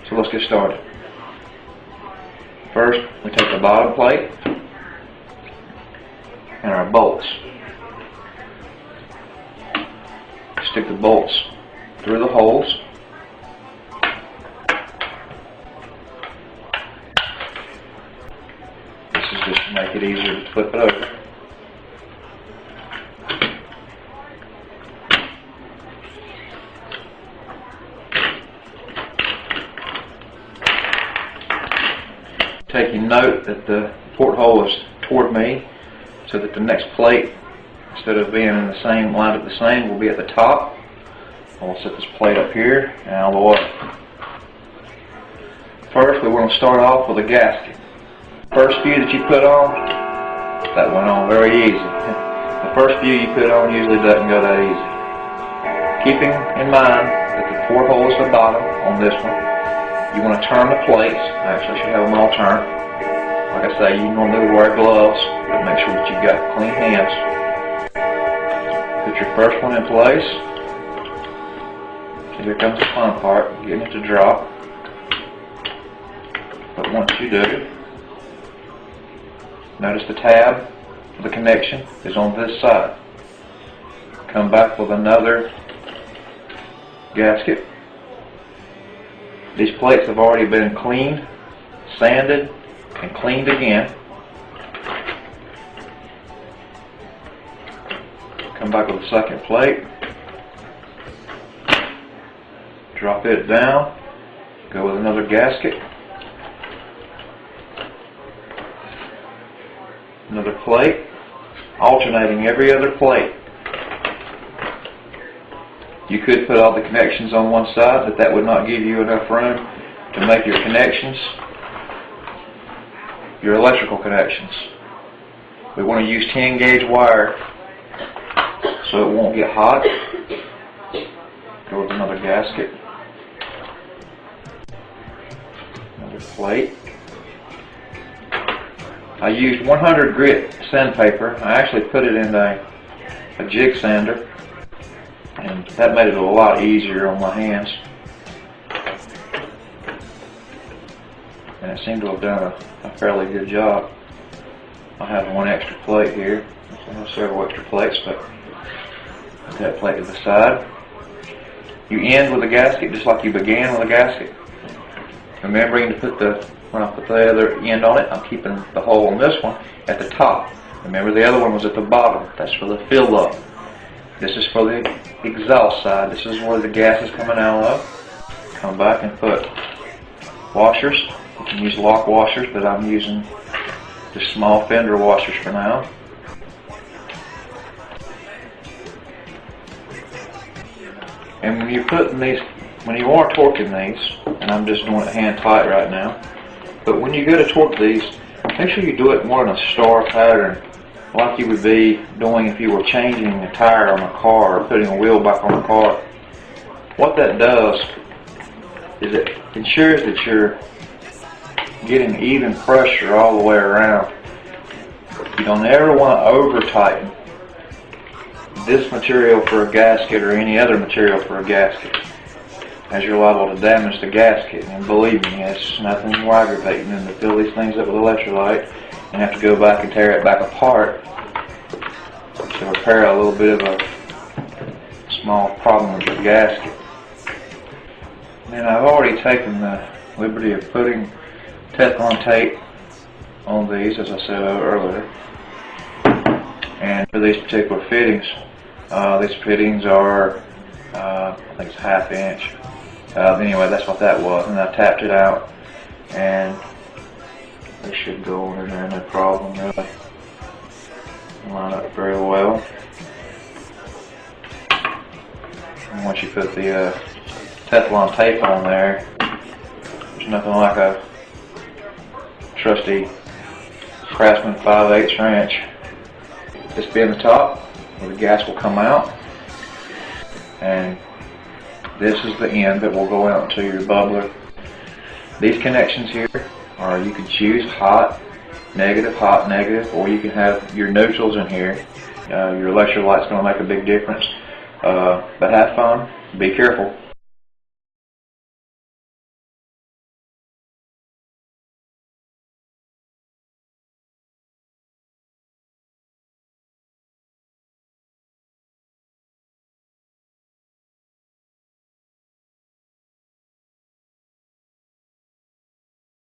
So let's get started. First, we take the bottom plate and our bolts. Stick the bolts through the holes. This is just to make it easier to flip it over. Taking note that the porthole is toward me, so that the next plate, instead of being in the same line of the same, will be at the top. I'll set this plate up here and out of the way. First, we want to start off with a gasket. First few that you put on, that went on very easy. The first few you put on usually doesn't go that easy. Keeping in mind that the porthole is the bottom on this one, you want to turn the plates. Actually, I should have them all turned. Like I say, you normally wear gloves, but make sure that you've got clean hands. Put your first one in place. So here comes the fun part, getting it to drop. But once you do, notice the tab for the connection is on this side. Come back with another gasket. These plates have already been cleaned, sanded, and cleaned again. Come back with a second plate. Drop it down. Go with another gasket. Another plate. Alternating every other plate. You could put all the connections on one side, but that would not give you enough room to make your connections, your electrical connections. We want to use 10 gauge wire so it won't get hot. Go with another gasket. Another plate. I used 100 grit sandpaper. I actually put it in a jig sander, and that made it a lot easier on my hands. And it seemed to have done a fairly good job. I have one extra plate here. I have several extra plates, but put that plate to the side. You end with a gasket just like you began with a gasket. Remembering to put when I put the other end on it, I'm keeping the hole on this one at the top. Remember, the other one was at the bottom. That's for the fill up. This is for the exhaust side. This is where the gas is coming out of. Come back and put washers. You can use lock washers, but I'm using just small fender washers for now. And when you are torquing these, and I'm just doing it hand tight right now, but when you go to torque these, make sure you do it more in a star pattern, like you would be doing if you were changing a tire on a car or putting a wheel back on a car. What that does is it ensures that you're getting even pressure all the way around. You don't ever want to over tighten this material for a gasket or any other material for a gasket, as you're liable to damage the gasket. And believe me, it's nothing more aggravating than to fill these things up with electrolyte and have to go back and tear it back apart to repair a little bit of a small problem with the gasket. And I've already taken the liberty of putting Teflon tape on these, as I said earlier. And for these particular fittings are, I think it's ½ inch. Anyway, that's what that was, and I tapped it out, and they should go in there, no problem really. Line up very well. And once you put the Teflon tape on there, there's nothing like a trusty Craftsman 5/8 wrench. This being the top, where the gas will come out, and this is the end that will go out into your bubbler. These connections here are, you can choose hot, negative, or you can have your neutrals in here. Your electrolyte's going to make a big difference. But have fun, be careful.